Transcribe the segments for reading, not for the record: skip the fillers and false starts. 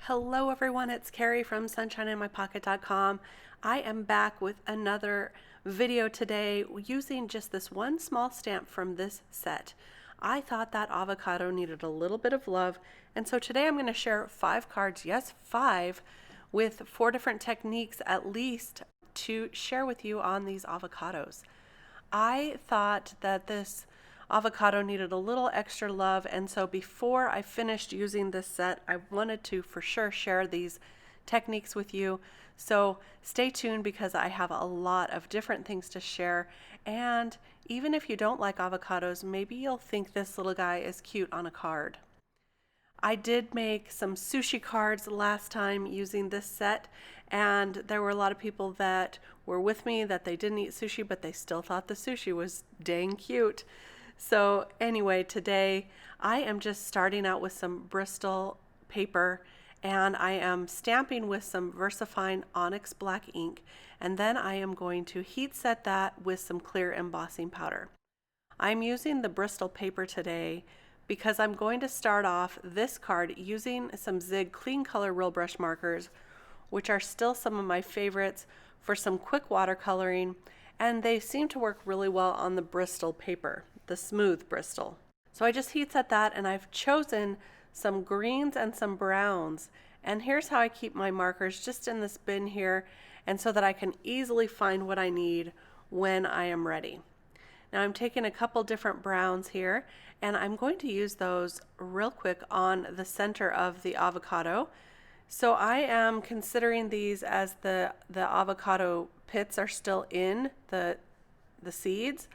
Hello everyone, it's Kari from sunshineinmypocket.com. I am back with another video today using just this one small stamp from this set. I thought that avocado needed a little bit of love, and so today I'm going to share 5 cards, yes 5, with 4 different techniques at least to share with you on these avocados. I thought that this avocado needed a little extra love, and so before I finished using this set, I wanted to for sure share these techniques with you. So stay tuned because I have a lot of different things to share, and even if you don't like avocados, maybe you'll think this little guy is cute on a card. I did make some sushi cards last time using this set, and there were a lot of people that were with me that they didn't eat sushi, but they still thought the sushi was dang cute. So anyway, today I am just starting out with some Bristol paper, and I am stamping with some VersaFine Onyx black ink, and then I am going to heat set that with some clear embossing powder. I'm using the Bristol paper today because I'm going to start off this card using some Zig Clean Color Real Brush markers, which are still some of my favorites for some quick watercoloring, and they seem to work really well on the Bristol paper, the smooth Bristol. So I just heat set that, and I've chosen some greens and some browns, and here's how I keep my markers just in this bin here, and so that I can easily find what I need when I am ready. Now I'm taking a couple different browns here, and I'm going to use those real quick on the center of the avocado. So I am considering these as the avocado pits are still in the seeds.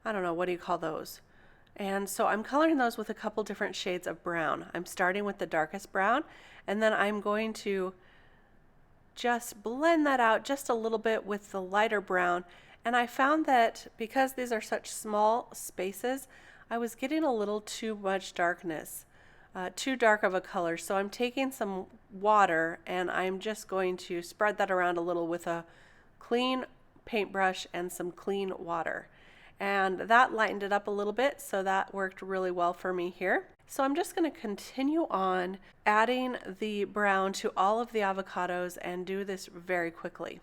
I don't know, what do you call those? And so I'm coloring those with a couple different shades of brown. I'm starting with the darkest brown, and then I'm going to just blend that out just a little bit with the lighter brown. And I found that because these are such small spaces, I was getting a little too much darkness, too dark of a color. So I'm taking some water and I'm just going to spread that around a little with a clean paintbrush and some clean water. And that lightened it up a little bit, so that worked really well for me here. So I'm just going to continue on adding the brown to all of the avocados and do this very quickly.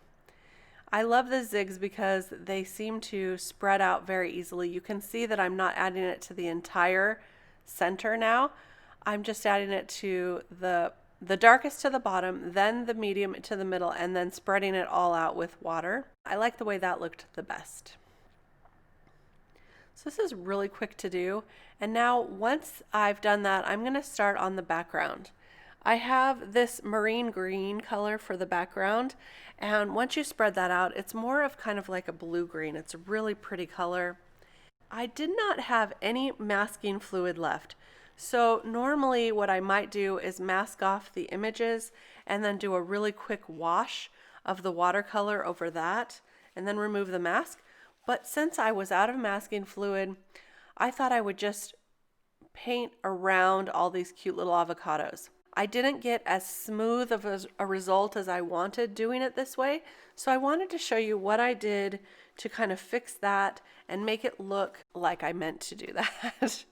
I love the zigs because they seem to spread out very easily. You can see that I'm not adding it to the entire center now. I'm just adding it to the darkest to the bottom, then the medium to the middle, and then spreading it all out with water. I like the way that looked the best. So this is really quick to do. And now once I've done that, I'm going to start on the background. I have this marine green color for the background, and once you spread that out, it's more of kind of like a blue green. It's a really pretty color. I did not have any masking fluid left. So normally what I might do is mask off the images and then do a really quick wash of the watercolor over that and then remove the mask. But since I was out of masking fluid, I thought I would just paint around all these cute little avocados. I didn't get as smooth of a result as I wanted doing it this way, so I wanted to show you what I did to kind of fix that and make it look like I meant to do that.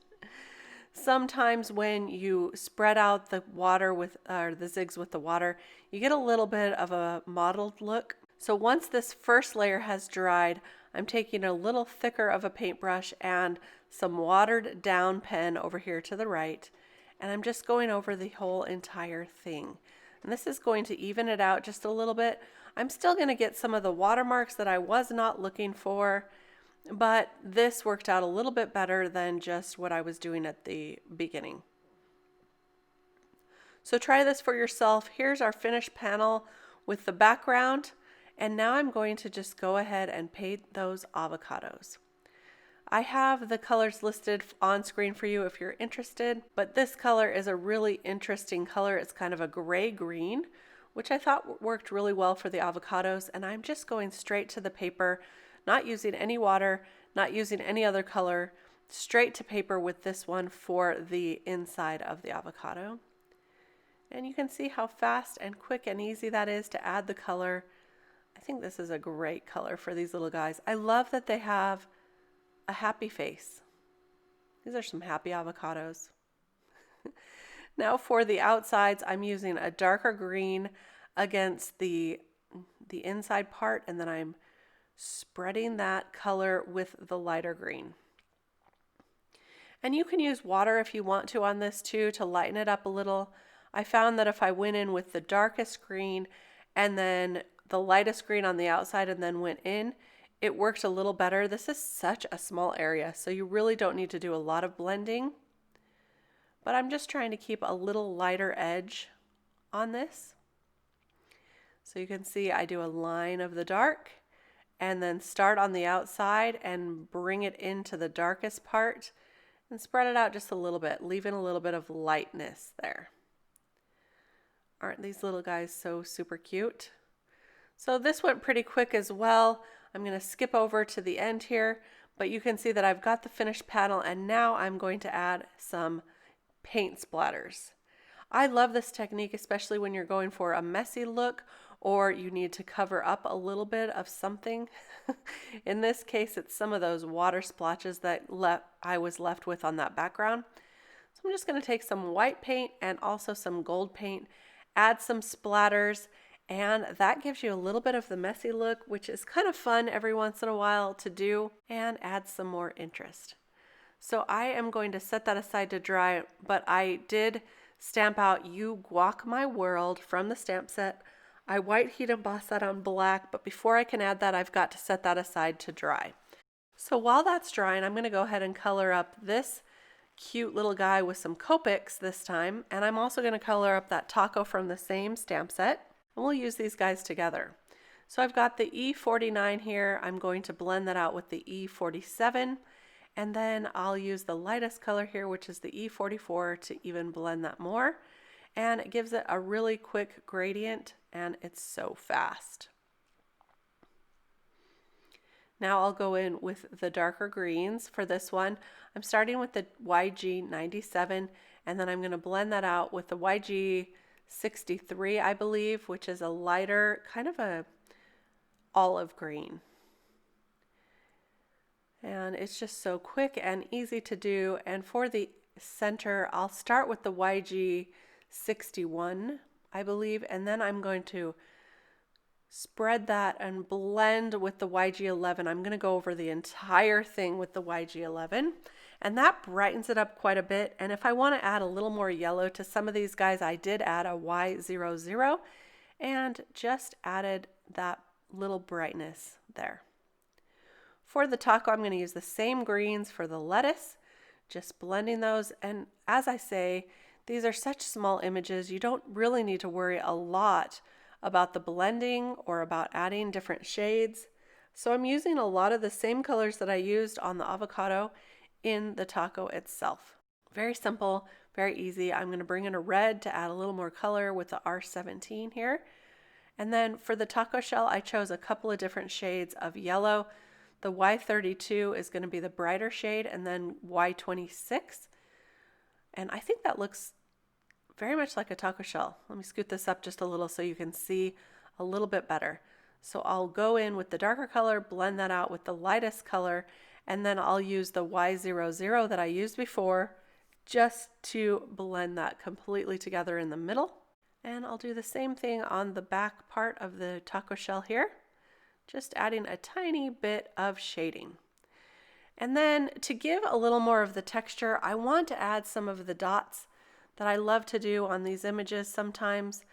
Sometimes when you spread out the water with, or the zigs with the water, you get a little bit of a mottled look. So once this first layer has dried, I'm taking a little thicker of a paintbrush and some watered down pen over here to the right, and I'm just going over the whole entire thing. And this is going to even it out just a little bit. I'm still going to get some of the watermarks that I was not looking for, but this worked out a little bit better than just what I was doing at the beginning. So try this for yourself. Here's our finished panel with the background. And now I'm going to just go ahead and paint those avocados. I have the colors listed on screen for you if you're interested, but this color is a really interesting color. It's kind of a gray green, which I thought worked really well for the avocados. And I'm just going straight to the paper, not using any water, not using any other color, straight to paper with this one for the inside of the avocado. And you can see how fast and quick and easy that is to add the color. I think this is a great color for these little guys. I love that they have a happy face. These are some happy avocados. Now for the outsides, I'm using a darker green against the inside part, and then I'm spreading that color with the lighter green. And you can use water if you want to on this too to lighten it up a little. I found that if I went in with the darkest green and then the lightest green on the outside and then went in, it worked a little better. This is such a small area, so you really don't need to do a lot of blending. But I'm just trying to keep a little lighter edge on this. So you can see I do a line of the dark and then start on the outside and bring it into the darkest part and spread it out just a little bit, leaving a little bit of lightness there. Aren't these little guys so super cute? So this went pretty quick as well. I'm going to skip over to the end here, but you can see that I've got the finished panel, and now I'm going to add some paint splatters. I love this technique, especially when you're going for a messy look or you need to cover up a little bit of something. In this case, it's some of those water splotches that I was left with on that background. So I'm just going to take some white paint and also some gold paint, add some splatters, and that gives you a little bit of the messy look, which is kind of fun every once in a while to do, and add some more interest. So I am going to set that aside to dry, but I did stamp out You Guac My World from the stamp set. I white heat embossed that on black, but before I can add that, I've got to set that aside to dry. So while that's drying, I'm going to go ahead and color up this cute little guy with some Copics this time, and I'm also going to color up that taco from the same stamp set, and we'll use these guys together. So I've got the E49 here. I'm going to blend that out with the E47, and then I'll use the lightest color here, which is the E44, to even blend that more. And it gives it a really quick gradient, and it's so fast. Now I'll go in with the darker greens for this one. I'm starting with the YG97, and then I'm going to blend that out with the YG63, I believe, which is a lighter, kind of a olive green. And it's just so quick and easy to do. And for the center, I'll start with the YG61, I believe, and then I'm going to spread that and blend with the YG11. I'm going to go over the entire thing with the YG11, and that brightens it up quite a bit. And if I want to add a little more yellow to some of these guys, I did add a Y00 and just added that little brightness there. For the taco, I'm going to use the same greens for the lettuce, just blending those. And as I say, these are such small images, you don't really need to worry a lot about the blending or about adding different shades. So I'm using a lot of the same colors that I used on the avocado in the taco itself. Very simple, very easy. I'm going to bring in a red to add a little more color with the R17 here. And then for the taco shell, I chose a couple of different shades of yellow. The Y32 is going to be the brighter shade, and then Y26. And I think that looks very much like a taco shell. Let me scoot this up just a little so you can see a little bit better. So I'll go in with the darker color, blend that out with the lightest color, and then I'll use the Y00 that I used before just to blend that completely together in the middle. And I'll do the same thing on the back part of the taco shell here, just adding a tiny bit of shading. And then to give a little more of the texture, I want to add some of the dots that I love to do on these images sometimes.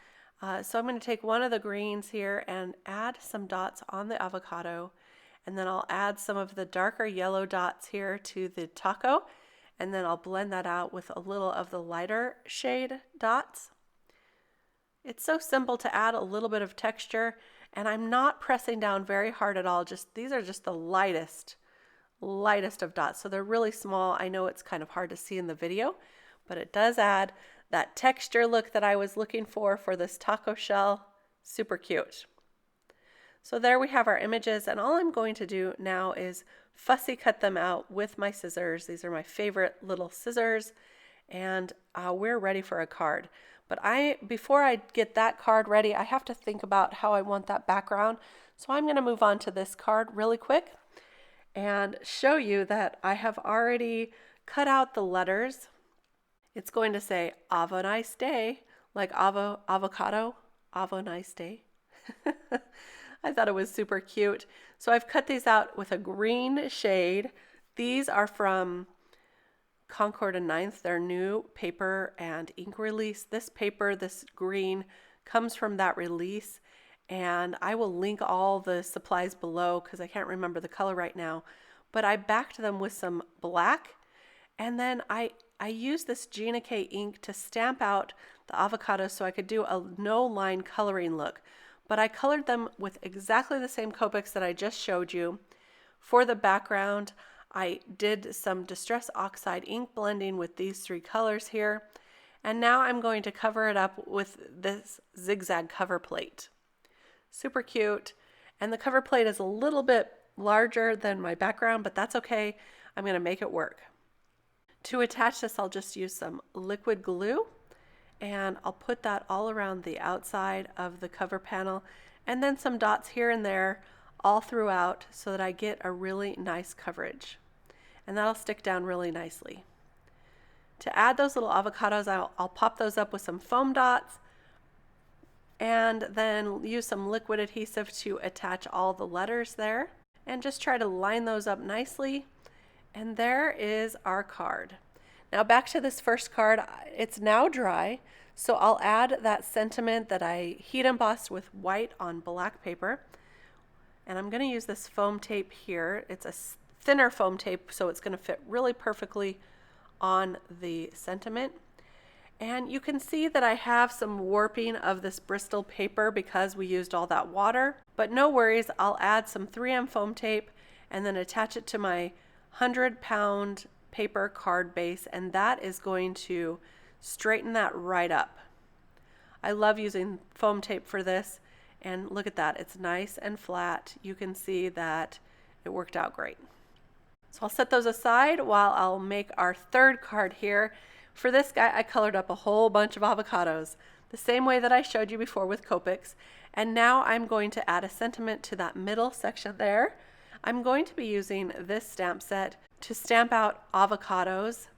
So I'm going to take one of the greens here and add some dots on the avocado, and then I'll add some of the darker yellow dots here to the taco, and then I'll blend that out with a little of the lighter shade dots. It's so simple to add a little bit of texture, and I'm not pressing down very hard at all. These are just the lightest of dots, so they're really small. I know it's kind of hard to see in the video, but it does add that texture look that I was looking for this taco shell. Super cute. So there we have our images, and all I'm going to do now is fussy cut them out with my scissors. These are my favorite little scissors, and we're ready for a card. But before I get that card ready, I have to think about how I want that background. So I'm going to move on to this card really quick and show you that I have already cut out the letters It's going to say, "Avo nice day," like avocado, "Avo nice day." I thought it was super cute. So I've cut these out with a green shade. These are from Concord and Ninth, their new paper and ink release. This paper, this green, comes from that release. And I will link all the supplies below because I can't remember the color right now. But I backed them with some black. And then I used this Gina K ink to stamp out the avocados so I could do a no-line coloring look. But I colored them with exactly the same Copics that I just showed you. For the background, I did some Distress Oxide ink blending with these three colors here. And now I'm going to cover it up with this zigzag cover plate. Super cute. And the cover plate is a little bit larger than my background, but that's okay. I'm going to make it work. To attach this, I'll just use some liquid glue. And I'll put that all around the outside of the cover panel, and then some dots here and there all throughout so that I get a really nice coverage. And that'll stick down really nicely. To add those little avocados, I'll pop those up with some foam dots and then use some liquid adhesive to attach all the letters there and just try to line those up nicely. And there is our card. Now back to this first card, it's now dry, so I'll add that sentiment that I heat embossed with white on black paper. And I'm going to use this foam tape here. It's a thinner foam tape, so it's going to fit really perfectly on the sentiment. And you can see that I have some warping of this Bristol paper because we used all that water. But no worries, I'll add some 3M foam tape and then attach it to my 100-pound paper card base, and that is going to straighten that right up. I love using foam tape for this, and look at that, it's nice and flat. You can see that it worked out great. So I'll set those aside while I'll make our third card here. For this guy, I colored up a whole bunch of avocados, the same way that I showed you before with Copics, and now I'm going to add a sentiment to that middle section there. I'm going to be using this stamp set to stamp out avocados,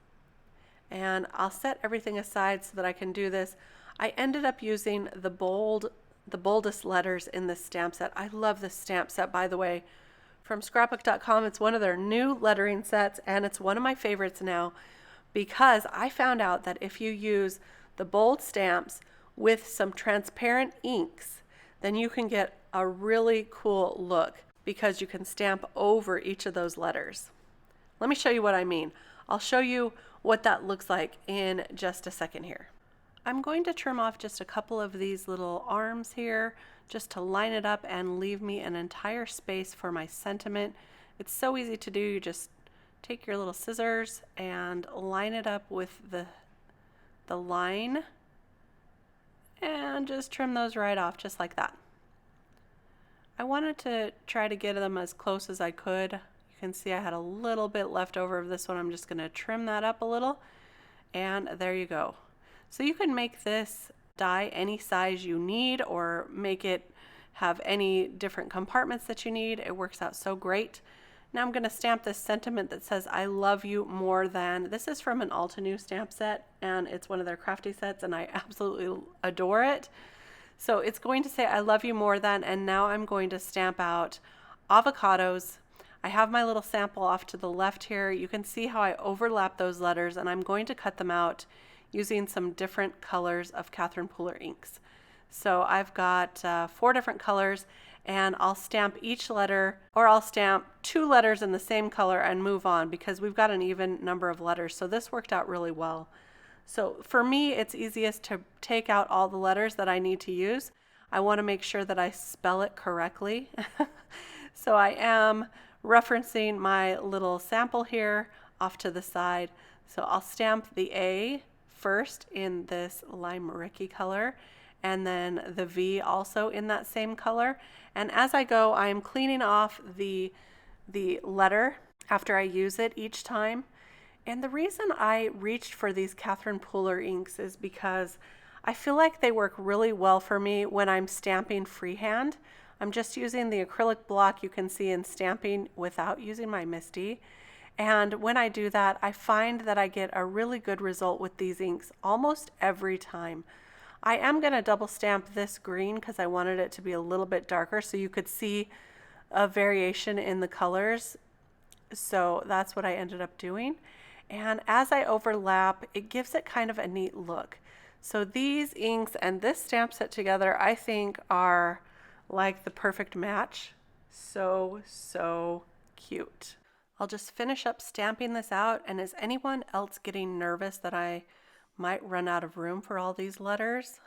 and I'll set everything aside so that I can do this. I ended up using the boldest letters in this stamp set. I love this stamp set, by the way, from scrapbook.com. It's one of their new lettering sets, and it's one of my favorites now because I found out that if you use the bold stamps with some transparent inks, then you can get a really cool look because you can stamp over each of those letters. Let me show you what I mean. I'll show you what that looks like in just a second here. I'm going to trim off just a couple of these little arms here just to line it up and leave me an entire space for my sentiment. It's so easy to do. You just take your little scissors and line it up with the line and just trim those right off just like that. I wanted to try to get them as close as I could. You can see I had a little bit left over of this one. I'm just going to trim that up a little, and there you go. So you can make this die any size you need or make it have any different compartments that you need. It works out so great. Now I'm going to stamp this sentiment that says I love you more than. This is from an Altenew stamp set, and it's one of their Crafty sets, and I absolutely adore it. So it's going to say I love you more than, and now I'm going to stamp out avocados. I have my little sample off to the left here. You can see how I overlap those letters, and I'm going to cut them out using some different colors of Catherine Pooler inks. So I've got 4 different colors, and I'll stamp each letter, or I'll stamp 2 letters in the same color and move on because we've got an even number of letters. So this worked out really well. So for me, it's easiest to take out all the letters that I need to use. I want to make sure that I spell it correctly. So I am referencing my little sample here off to the side. So I'll stamp the A first in this lime Rickey color, and then the V also in that same color. And as I go, I'm cleaning off the letter after I use it each time. And the reason I reached for these Catherine Pooler inks is because I feel like they work really well for me when I'm stamping freehand. I'm just using the acrylic block you can see in stamping without using my MISTI. And when I do that, I find that I get a really good result with these inks almost every time. I am going to double stamp this green because I wanted it to be a little bit darker so you could see a variation in the colors. So that's what I ended up doing. And as I overlap, it gives it kind of a neat look. So these inks and this stamp set together, I think are like the perfect match. So, so cute. I'll just finish up stamping this out. And is anyone else getting nervous that I might run out of room for all these letters?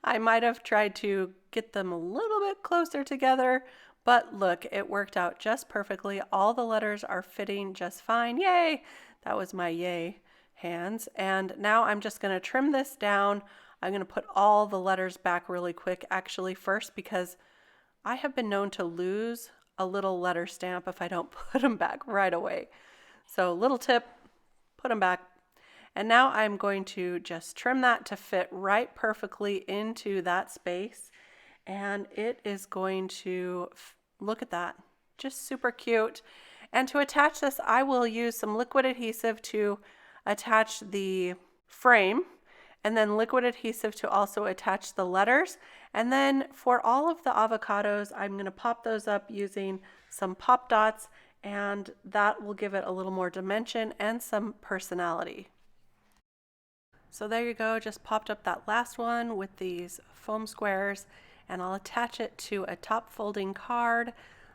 I might have tried to get them a little bit closer together, but look, it worked out just perfectly. All the letters are fitting just fine. Yay! That was my yay hands. And now I'm just going to trim this down. I'm going to put all the letters back really quick actually first, because I have been known to lose a little letter stamp if I don't put them back right away. So little tip, put them back. And now I'm going to just trim that to fit right perfectly into that space. And it is going to, look at that, just super cute. And to attach this, I will use some liquid adhesive to attach the frame, and then liquid adhesive to also attach the letters. And then for all of the avocados, I'm going to pop those up using some pop dots, and that will give it a little more dimension and some personality. So there you go, just popped up that last one with these foam squares, and I'll attach it to a top folding card.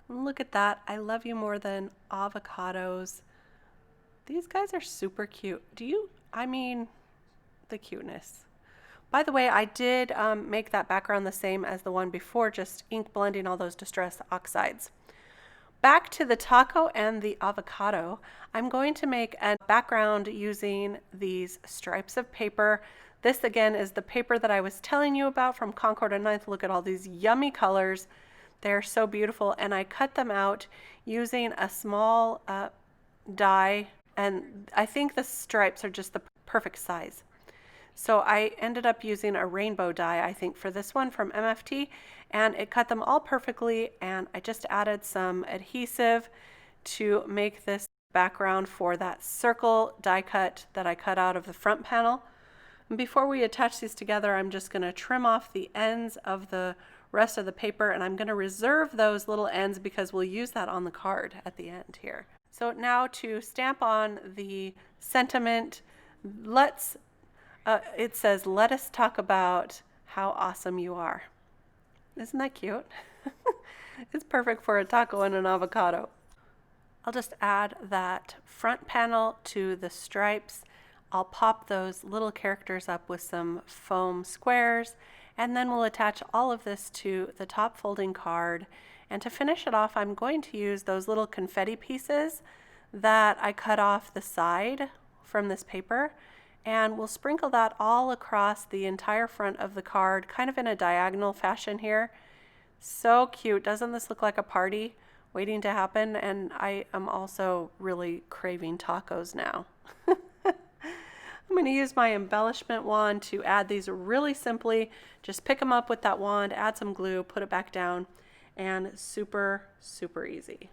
Look at that, I love you more than avocados. These guys are super cute. I mean, the cuteness. By the way, I did make that background the same as the one before, just ink blending all those distress oxides. Back to the taco and the avocado, I'm going to make a background using these stripes of paper. This again is the paper that I was telling you about from Concord and 9th. Look at all these yummy colors. They're so beautiful, and I cut them out using a small die, and I think the stripes are just the perfect size. So I ended up using a rainbow die, I think, for this one from MFT, and it cut them all perfectly, and I just added some adhesive to make this background for that circle die cut that I cut out of the front panel. And before we attach these together, I'm just going to trim off the ends of the rest of the paper, and I'm going to reserve those little ends because we'll use that on the card at the end here. So now to stamp on the sentiment, it says, let us talk about how awesome you are. Isn't that cute? It's perfect for a taco and an avocado. I'll just add that front panel to the stripes. I'll pop those little characters up with some foam squares, and then we'll attach all of this to the top folding card. And to finish it off, I'm going to use those little confetti pieces that I cut off the side from this paper, and we'll sprinkle that all across the entire front of the card, kind of in a diagonal fashion here. So cute. Doesn't this look like a party waiting to happen? And I am also really craving tacos now. I'm going to use my embellishment wand to add these really simply. Just pick them up with that wand, add some glue, put it back down, and super, super easy.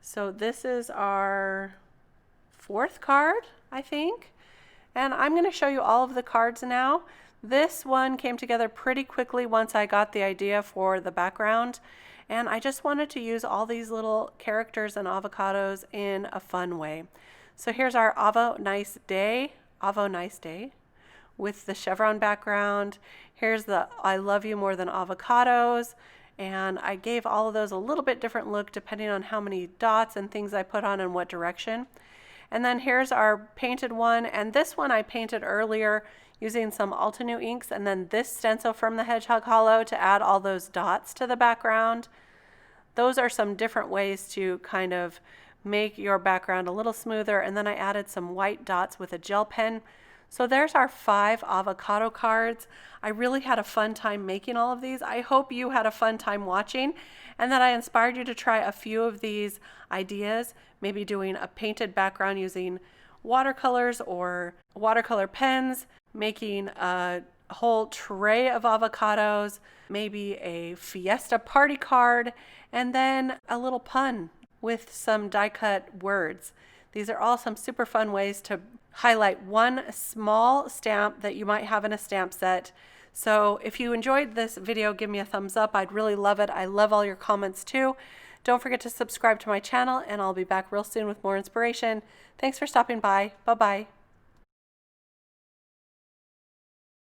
So this is our 4th card, I think. And I'm going to show you all of the cards now. This one came together pretty quickly once I got the idea for the background. And I just wanted to use all these little characters and avocados in a fun way. So here's our Avo Nice Day with the chevron background. Here's the I love you more than avocados. And I gave all of those a little bit different look depending on how many dots and things I put on in what direction. And then here's our painted one, and this one I painted earlier using some Altenew inks, and then this stencil from the Hedgehog Hollow to add all those dots to the background. Those are some different ways to kind of make your background a little smoother, and then I added some white dots with a gel pen. So there's our 5 avocado cards. I really had a fun time making all of these. I hope you had a fun time watching and that I inspired you to try a few of these ideas, maybe doing a painted background using watercolors or watercolor pens, making a whole tray of avocados, maybe a fiesta party card, and then a little pun with some die cut words. These are all some super fun ways to highlight one small stamp that you might have in a stamp set. So if you enjoyed this video, give me a thumbs up. I'd really love it. I love all your comments too. Don't forget to subscribe to my channel, and I'll be back real soon with more inspiration. Thanks for stopping by. Bye-bye.